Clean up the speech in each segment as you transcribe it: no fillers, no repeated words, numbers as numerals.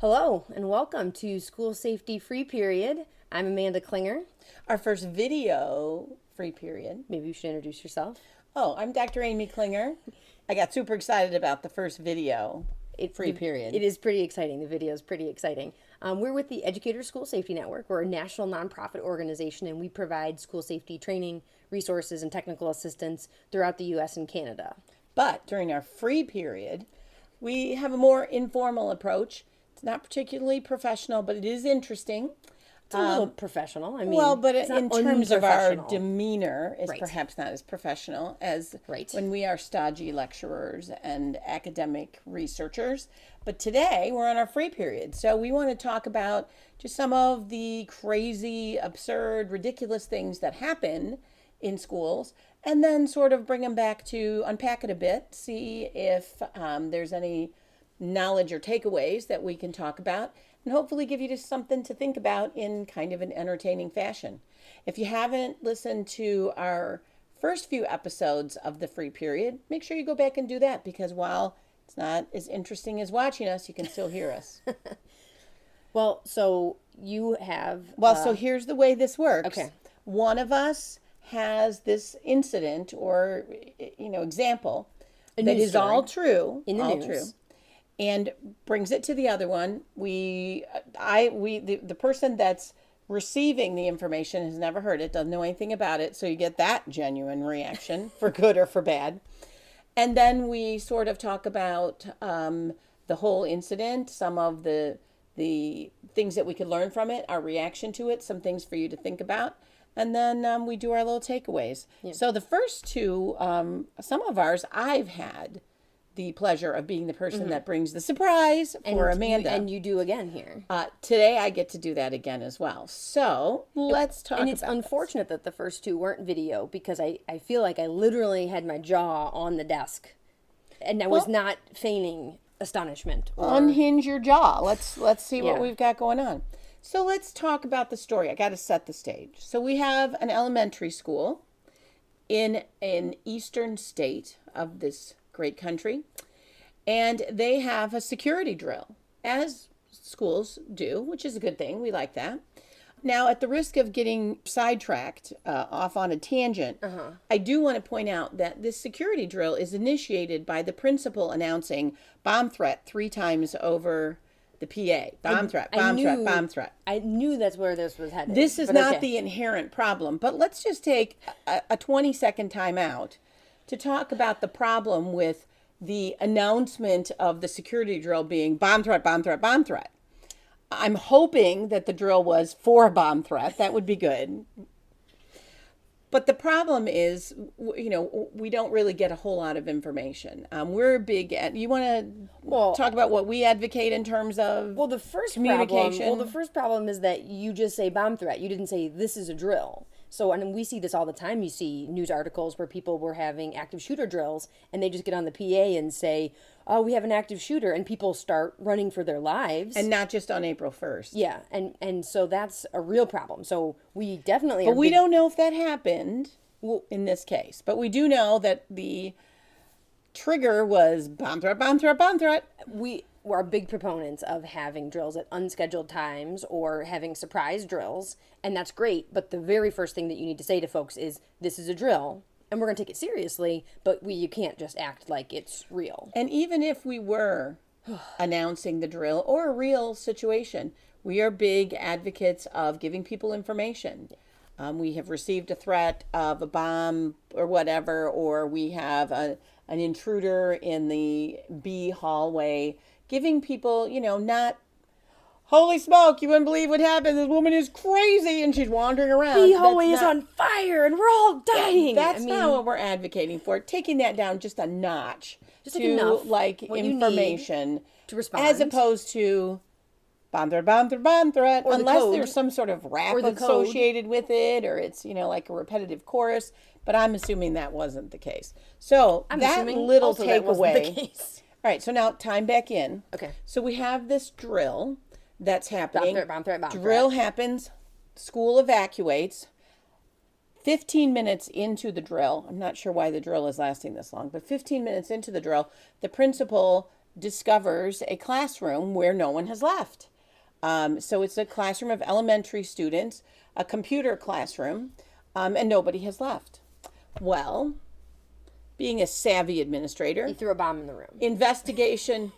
Hello and welcome to School Safety Free Period. I'm Amanda Klinger. Our first video free period. Maybe you should introduce yourself. Oh, I'm Dr. Amy Klinger. I got super excited about the first video free period. It is pretty exciting. The video is pretty exciting. We're with the Educator School Safety Network. We're a national nonprofit organization, and we provide school safety training, resources, and technical assistance throughout the U.S. and Canada. But during our free period, we have a more informal approach. It's not particularly professional, but it is interesting. It's a little professional. I mean, Well, but it's not in terms of our unprofessional. demeanor, it's Right. perhaps not as professional as Right. when we are stodgy lecturers and academic researchers. But today we're on our free period. So we want to talk about just some of the crazy, absurd, ridiculous things that happen in schools, and then sort of bring them back to unpack it a bit, see if there's any knowledge or takeaways that we can talk about, and hopefully give you just something to think about in kind of an entertaining fashion. If you haven't listened to our first few episodes of the free period, make sure you go back and do that, because while it's not as interesting as watching us, you can still hear us. Well, so you have... So here's the way this works. Okay. One of us has this incident or, example that news is all true. in the all news. true. And brings it to the other one. The person that's receiving the information has never heard it, doesn't know anything about it, so you get that genuine reaction for good or for bad. And then we sort of talk about the whole incident, some of the things that we could learn from it, our reaction to it, some things for you to think about. And then we do our little takeaways. Yeah. So the first two, some of ours I've had the pleasure of being the person that brings the surprise for Amanda. And you do again here. Today I get to do that again as well. So let's talk about And it's unfortunate that the first two weren't video, because I feel like I literally had my jaw on the desk. And I was not feigning astonishment. Unhinge your jaw. Let's see what Yeah. we've got going on. So let's talk about the story. I got to set the stage. So we have an elementary school in an eastern state of this great country, and they have a security drill, as schools do, which is a good thing. We like that. Now, at the risk of getting sidetracked off on a tangent, I do want to point out that this security drill is initiated by the principal announcing bomb threat 3 times over the PA. Bomb threat, bomb threat. I knew that's where this was headed. This is but not okay. the inherent problem, but let's just take a 20-second time out to talk about the problem with the announcement of the security drill being bomb threat, bomb threat, bomb threat. I'm hoping that the drill was for a bomb threat. That would be good. But the problem is, we don't really get a whole lot of information. We're big at, you want to talk about what we advocate in terms of the first communication? Problem, the first problem is that you just say bomb threat. You didn't say this is a drill. So, and we see this all the time. You see news articles where people were having active shooter drills, and they just get on the PA and say, oh, we have an active shooter, and people start running for their lives. And not just on April 1st. Yeah, and so that's a real problem. So we definitely But we don't know if that happened in this case. But we do know that the trigger was bomb threat, bomb threat, bomb threat. We are big proponents of having drills at unscheduled times or having surprise drills, and that's great. But the very first thing that you need to say to folks is, this is a drill, and we're going to take it seriously, but you can't just act like it's real. And even if we were announcing the drill or a real situation, we are big advocates of giving people information. We have received a threat of a bomb or whatever, or we have an intruder in the B hallway, giving people, not, holy smoke, you wouldn't believe what happened. This woman is crazy and she's wandering around. The hallway is on fire and we're all dying. That's not what we're advocating for. Taking that down just a notch. Just enough, like information to respond. As opposed to bomb threat, bomb threat, bomb threat. Or unless the there's some sort of rap or the associated with it, or it's, like a repetitive chorus. But I'm assuming that wasn't the case. So that little takeaway. All right, so now time back in. Okay. So we have this drill that's happening. Bomb threat. Drill happens. School evacuates. 15 minutes into the drill, I'm not sure why the drill is lasting this long, but 15 minutes into the drill, the principal discovers a classroom where no one has left. So it's a classroom of elementary students, a computer classroom, and nobody has left. Well, being a savvy administrator, He threw a bomb in the room. investigation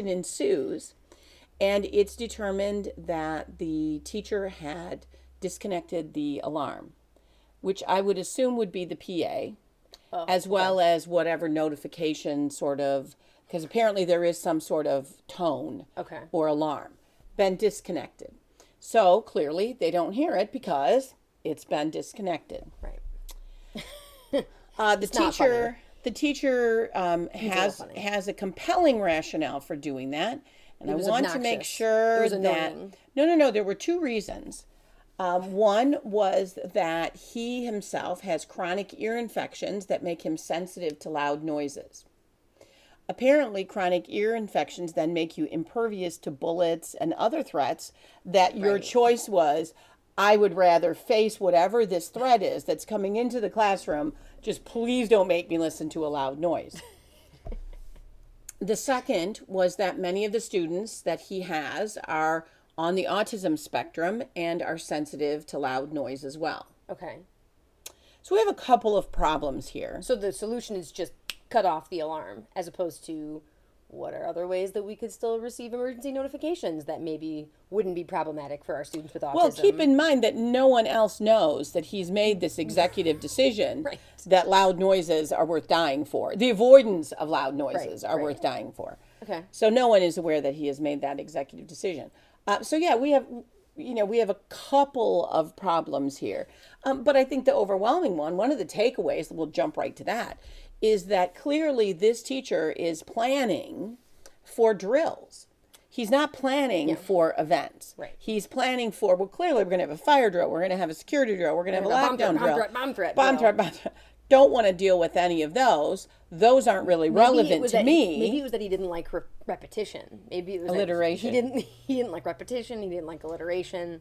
ensues, and it's determined that the teacher had disconnected the alarm, which I would assume would be the PA, as well as whatever notification sort of, because apparently there is some sort of tone Okay. or alarm, been disconnected. So clearly they don't hear it because it's been disconnected. Right. The not funny. teacher has funny. has a compelling rationale for doing that, and I was want to make obnoxious. sure It was that annoying. no, there were two reasons. One was that he himself has chronic ear infections that make him sensitive to loud noises. Apparently, chronic ear infections then make you impervious to bullets and other threats that your Right. choice was, I would rather face whatever this threat is that's coming into the classroom. Just please don't make me listen to a loud noise. The second was that many of the students that he has are on the autism spectrum and are sensitive to loud noise as well. Okay. So we have a couple of problems here. So the solution is just cut off the alarm, as opposed to what are other ways that we could still receive emergency notifications that maybe wouldn't be problematic for our students with autism? Well, keep in mind that no one else knows that he's made this executive decision Right. that loud noises are worth dying for. The avoidance of loud noises are right. worth dying for. Okay. So no one is aware that he has made that executive decision. So yeah, we have a couple of problems here. But I think the overwhelming one of the takeaways, we'll jump right to that, is that clearly this teacher is planning for drills. He's not planning for events. Right. He's planning for, well, clearly we're going to have a fire drill. We're going to have a security drill. We're going to have a Bomb lockdown drill. Bomb threat. Bomb drill. threat. Don't want to deal with any of those. Those aren't really relevant to me. Maybe it was that he didn't like repetition. Maybe it was Alliteration. That he didn't like repetition. He didn't like alliteration.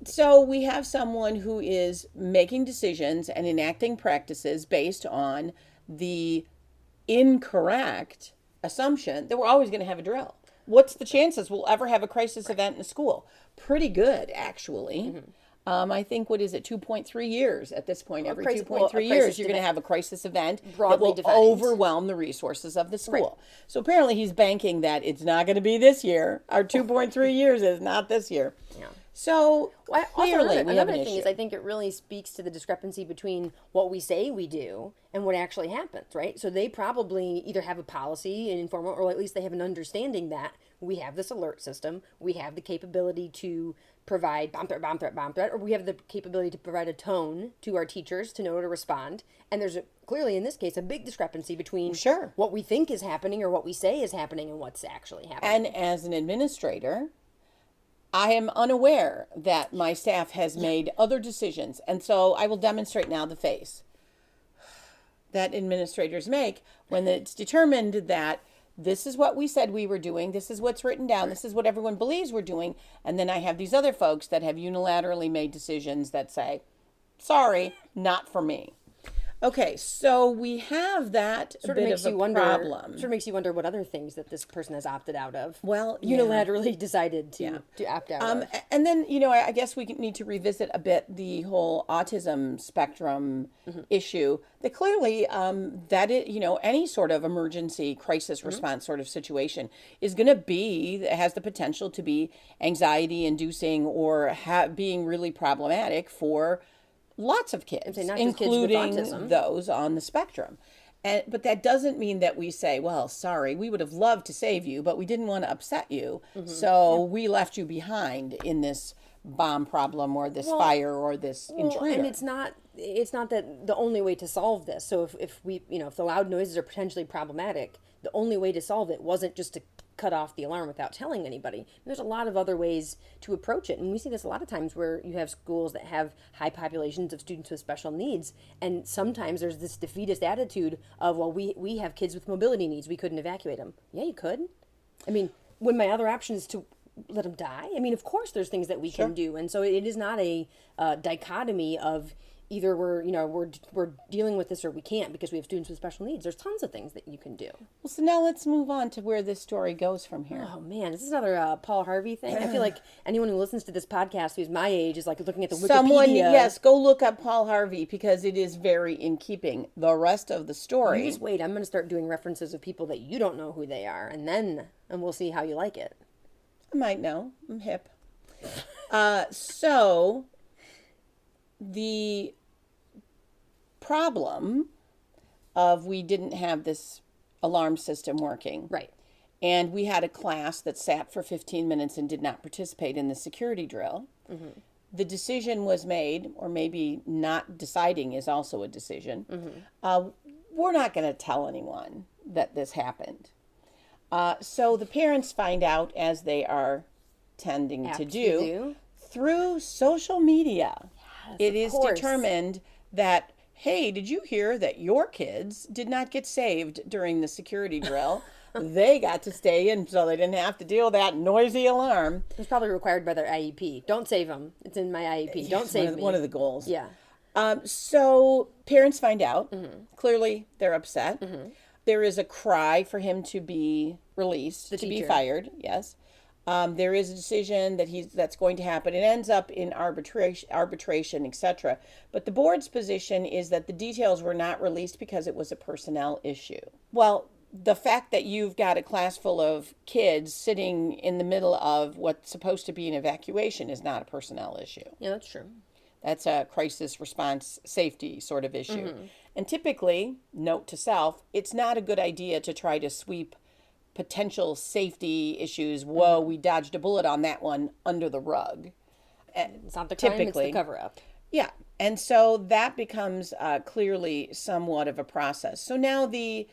So we have someone who is making decisions and enacting practices based on the incorrect assumption that we're always going to have a drill. What's the chances we'll ever have a crisis event in a school? Pretty good, actually. I think, what is it, 2.3 years at this point? Every 2.3 years, you're going to have a crisis event that broadly will defined. overwhelm the resources of the school. So apparently he's banking that it's not going to be this year. Our 2.3 years is not this year. Yeah. So Well, clearly also, we have another an thing issue. is I think it really speaks to the discrepancy between what we say we do and what actually happens, right? So they probably either have a policy, an informal, or at least they have an understanding that we have this alert system, we have the capability to provide bomb threat, bomb threat, bomb threat, or we have the capability to provide a tone to our teachers to know to respond. And there's clearly, in this case, a big discrepancy between Sure. what we think is happening or what we say is happening and what's actually happening. And as an administrator, I am unaware that my staff has made other decisions. And so I will demonstrate now the face that administrators make when it's determined that this is what we said we were doing, this is what's written down, this is what everyone believes we're doing, and then I have these other folks that have unilaterally made decisions that say, sorry, not for me. Okay, so we have that Sort of bit makes of you a wonder. problem. Sort of makes you wonder what other things that this person has opted out of. Well, yeah. unilaterally decided to opt out of. And then, I guess we need to revisit a bit the whole autism spectrum issue. That clearly, that it, any sort of emergency crisis response sort of situation is going to has the potential to be anxiety inducing or being really problematic for lots of kids, not just kids with including autism. those on the spectrum. But that doesn't mean that we say, well, sorry, we would have loved to save you, but we didn't want to upset you. So we left you behind in this bomb problem or this fire or this intruder. And it's not that the only way to solve this. So if the loud noises are potentially problematic, the only way to solve it wasn't just to cut off the alarm without telling anybody. There's a lot of other ways to approach it. And we see this a lot of times where you have schools that have high populations of students with special needs. And sometimes there's this defeatist attitude of, well, we have kids with mobility needs. We couldn't evacuate them. Yeah, you could. I mean, when my other option is to let them die, I mean, of course there's things that we can do. And so it is not a dichotomy of either we're dealing with this or we can't because we have students with special needs. There's tons of things that you can do. Well, so now let's move on to where this story goes from here. Oh man, is this another Paul Harvey thing? I feel like anyone who listens to this podcast who's my age is like looking at the Wikipedia. Yes, go look up Paul Harvey because it is very in keeping. The rest of the story. You just wait. I'm going to start doing references of people that you don't know who they are, and we'll see how you like it. I might know. I'm hip. So the problem of we didn't have this alarm system working. Right. And we had a class that sat for 15 minutes and did not participate in the security drill. Mm-hmm. The decision was made, or maybe not deciding is also a decision. Mm-hmm. We're not going to tell anyone that this happened. So the parents find out, as they are tending to do, through social media. Yes, it is determined that, hey, did you hear that your kids did not get saved during the security drill? They got to stay in, so they didn't have to deal with that noisy alarm. It's probably required by their IEP. Don't save them. It's in my IEP. Don't save me. One of the goals. Yeah. So parents find out. Mm-hmm. Clearly, they're upset. Mm-hmm. There is a cry for him to be released, be fired. Yes. There is a decision that's going to happen. It ends up in arbitration, etc. But the board's position is that the details were not released because it was a personnel issue. Well, the fact that you've got a class full of kids sitting in the middle of what's supposed to be an evacuation is not a personnel issue. Yeah, that's true. That's a crisis response safety sort of issue. Mm-hmm. And typically, note to self, it's not a good idea to try to sweep potential safety issues. Whoa, we dodged a bullet on that one under the rug. It's not the crime, it's the cover up. Yeah. And so that becomes clearly somewhat of a process. So now it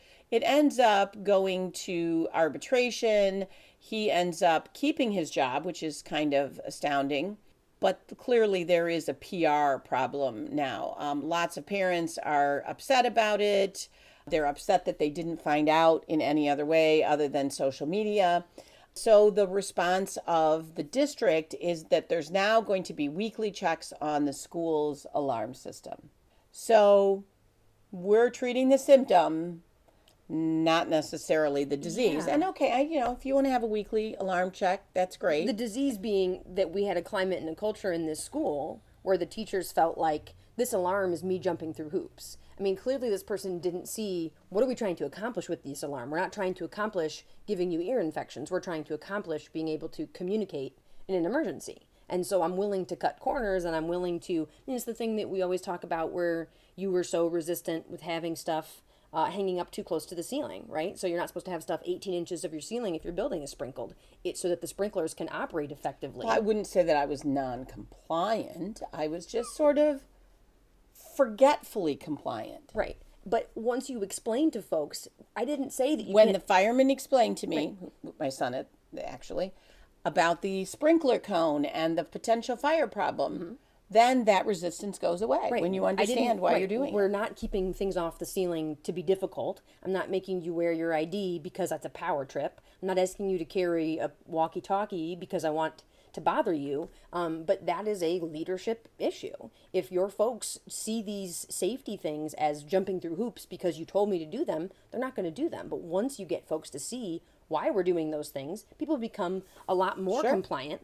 ends up going to arbitration. He ends up keeping his job, which is kind of astounding. But clearly there is a PR problem now. Lots of parents are upset about it. They're upset that they didn't find out in any other way other than social media. So the response of the district is that there's now going to be weekly checks on the school's alarm system. So we're treating the symptom, not necessarily the disease. Yeah. And okay, if you want to have a weekly alarm check, that's great. The disease being that we had a climate and a culture in this school where the teachers felt like this alarm is me jumping through hoops. I mean, clearly this person didn't see, what are we trying to accomplish with this alarm? We're not trying to accomplish giving you ear infections. We're trying to accomplish being able to communicate in an emergency. And so I'm willing to cut corners, and I'm willing to, it's the thing that we always talk about where you were so resistant with having stuff hanging up too close to the ceiling, right? So you're not supposed to have stuff 18 inches of your ceiling if your building is sprinkled. It's so that the sprinklers can operate effectively. Well, I wouldn't say that I was non-compliant. I was just sort of forgetfully compliant. Right. But once you explain to folks, I didn't say that you When the fireman explained to me, right. My son actually, about the sprinkler cone and the potential fire problem, mm-hmm. then that resistance goes away when you understand why you're doing it. We're not keeping things off the ceiling to be difficult. I'm not making you wear your ID because that's a power trip. I'm not asking you to carry a walkie-talkie because I want to bother you, but that is a leadership issue. If your folks see these safety things as jumping through hoops because you told me to do them, they're not going to do them. But once you get folks to see why we're doing those things, people become a lot more compliant.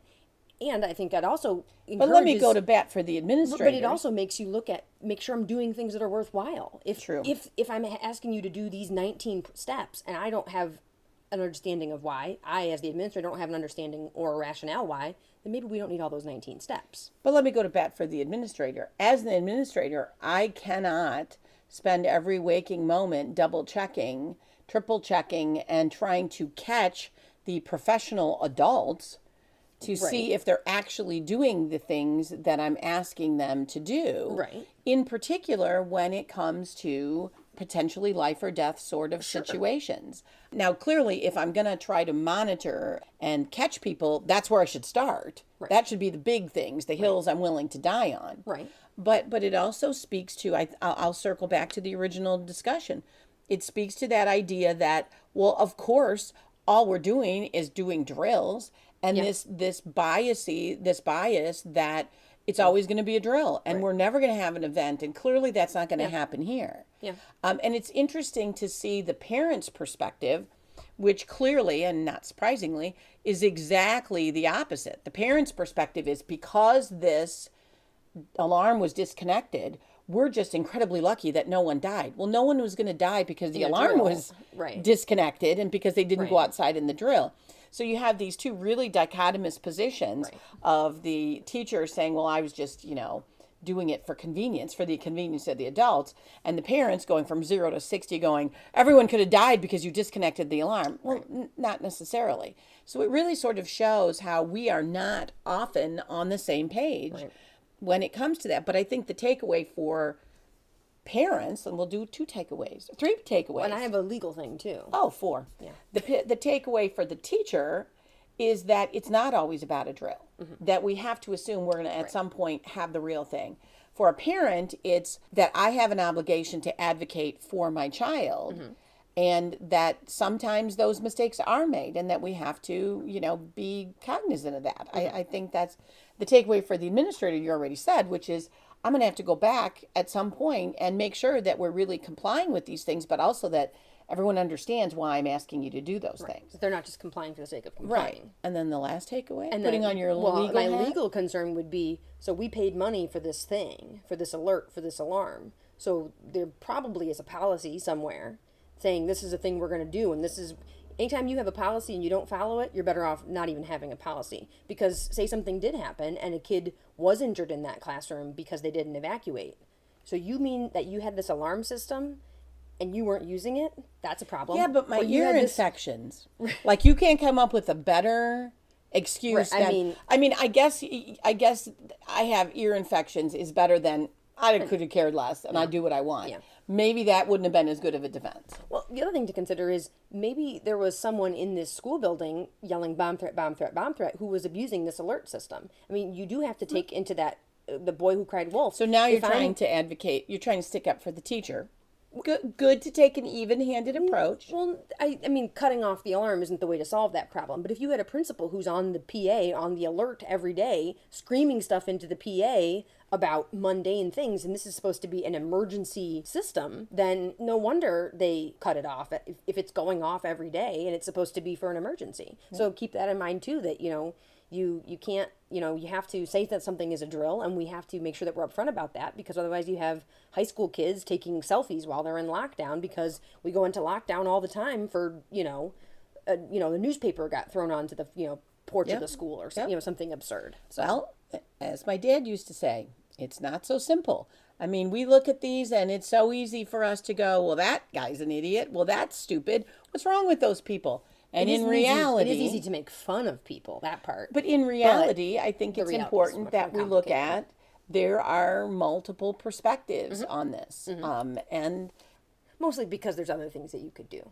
And I think that also encourages... But let me go to bat for the administrator. But it also makes you make sure I'm doing things that are worthwhile. If I'm asking you to do these 19 steps and I don't have an understanding of why, I as the administrator don't have an understanding or a rationale why, then maybe we don't need all those 19 steps. But let me go to bat for the administrator. As an administrator, I cannot spend every waking moment double checking, triple checking, and trying to catch the professional adults to see if they're actually doing the things that I'm asking them to do. Right. In particular, when it comes to potentially life or death sort of situations. Now, clearly, if I'm going to try to monitor and catch people, that's where I should start. Right. That should be the big things, the hills I'm willing to die on. Right. But it also speaks to, I'll circle back to the original discussion. It speaks to that idea that, well, of course, all we're doing is doing drills. And this bias that It's always going to be a drill, and Right. we're never going to have an event, and clearly that's not going to Yeah. happen here. Yeah. And it's interesting to see the parents' perspective, which clearly and not surprisingly is exactly the opposite. The parents' perspective is because this alarm was disconnected, we're just incredibly lucky that no one died. Well, no one was going to die because the In a alarm drill. was Right. disconnected and because they didn't go Right. outside in the drill. So you have these two really dichotomous positions Right. of the teacher saying, well, I was just, doing it for convenience, for the convenience of the adults, and the parents going from 0 to 60 going, everyone could have died because you disconnected the alarm. Well, not necessarily. So it really sort of shows how we are not often on the same page Right. when it comes to that. But I think the takeaway for parents, and we'll do 2 takeaways, 3 takeaways. And I have a legal thing too. Oh, 4. Yeah. The takeaway for the teacher is that it's not always about a drill. That we have to assume we're going to at some point have the real thing. For a parent, it's that I have an obligation to advocate for my child. And that sometimes those mistakes are made, and that we have to, be cognizant of that. I think that's the takeaway for the administrator you already said, which is I'm going to have to go back at some point and make sure that we're really complying with these things, but also that everyone understands why I'm asking you to do those things. They're not just complying for the sake of Right. complying. And then the last takeaway, And putting then, on your well, legal my hat. legal concern would be, so we paid money for this thing, for this alert, for this alarm. So there probably is a policy somewhere saying this is a thing we're going to do, and this is anytime you have a policy and you don't follow it, you're better off not even having a policy. Because say something did happen and a kid was injured in that classroom because they didn't evacuate. So you mean that you had this alarm system and you weren't using it? That's a problem. Yeah, but my Or you ear had this- infections. Like you can't come up with a better excuse. Right, I than, I guess I have ear infections is better than I could have cared less and I do what I want. Yeah. Maybe that wouldn't have been as good of a defense. Well, the other thing to consider is maybe there was someone in this school building yelling bomb threat, bomb threat, bomb threat who was abusing this alert system. I mean, you do have to take into that the boy who cried wolf. So now you're If I'm- trying to advocate. You're trying to stick up for the teacher. Good to take an even-handed approach. Well, I mean, cutting off the alarm isn't the way to solve that problem. But if you had a principal who's on the PA, on the alert every day, screaming stuff into the PA about mundane things, and this is supposed to be an emergency system, then no wonder they cut it off if it's going off every day and it's supposed to be for an emergency. So keep that in mind too, that, you can't, you have to say that something is a drill, and we have to make sure that we're upfront about that, because otherwise you have high school kids taking selfies while they're in lockdown, because we go into lockdown all the time for, the newspaper got thrown onto the, porch of the school or something absurd. So, Well, as my dad used to say, it's not so simple. I mean, we look at these and it's so easy for us to go, well, that guy's an idiot. Well, that's stupid. What's wrong with those people? And in reality, it is easy to make fun of people, that part. but in reality, I think it's reality is important much that more we look complicated. at there are multiple perspectives on this. And Mostly because there's other things that you could do.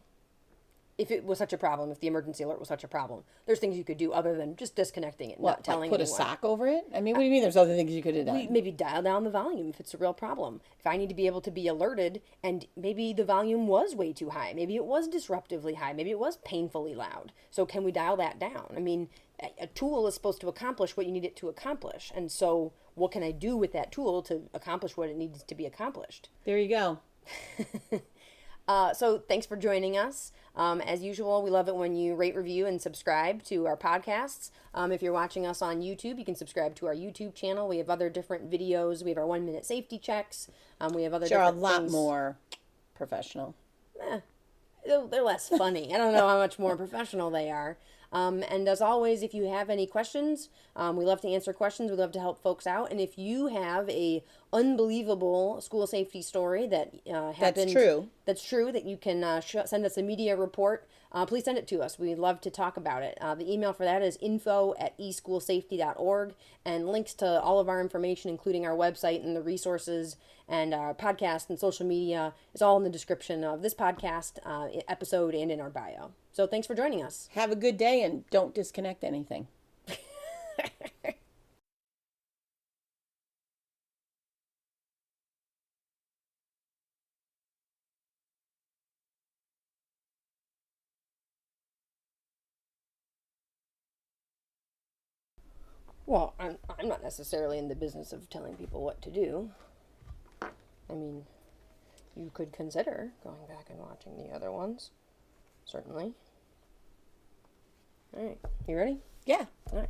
If it was such a problem, if the emergency alert was such a problem, there's things you could do other than just disconnecting it, and not telling put anyone. a sock over it? I mean, what do you mean there's other things you could have done? Maybe dial down the volume if it's a real problem. If I need to be able to be alerted, and maybe the volume was way too high, maybe it was disruptively high, maybe it was painfully loud. So can we dial that down? I mean, a tool is supposed to accomplish what you need it to accomplish. And so what can I do with that tool to accomplish what it needs to be accomplished? There you go. So thanks for joining us. As usual, we love it when you rate, review, and subscribe to our podcasts. If you're watching us on YouTube, you can subscribe to our YouTube channel. We have other different videos. We have our 1-minute safety checks. We have other Sure, a different lot things. more professional. They're less funny. I don't know how much more professional they are. And as always, if you have any questions, we love to answer questions. We love to help folks out. And if you have a unbelievable school safety story that happened, that's true, that you can send us a media report, please send it to us. We'd love to talk about it. The email for that is info@eschoolsafety.org, and links to all of our information, including our website and the resources and our podcast and social media, is all in the description of this podcast episode and in our bio. So thanks for joining us. Have a good day and don't disconnect anything. Well, I'm I'm not necessarily in the business of telling people what to do. I mean, you could consider going back and watching the other ones. Certainly. All right. You ready? Yeah. All right.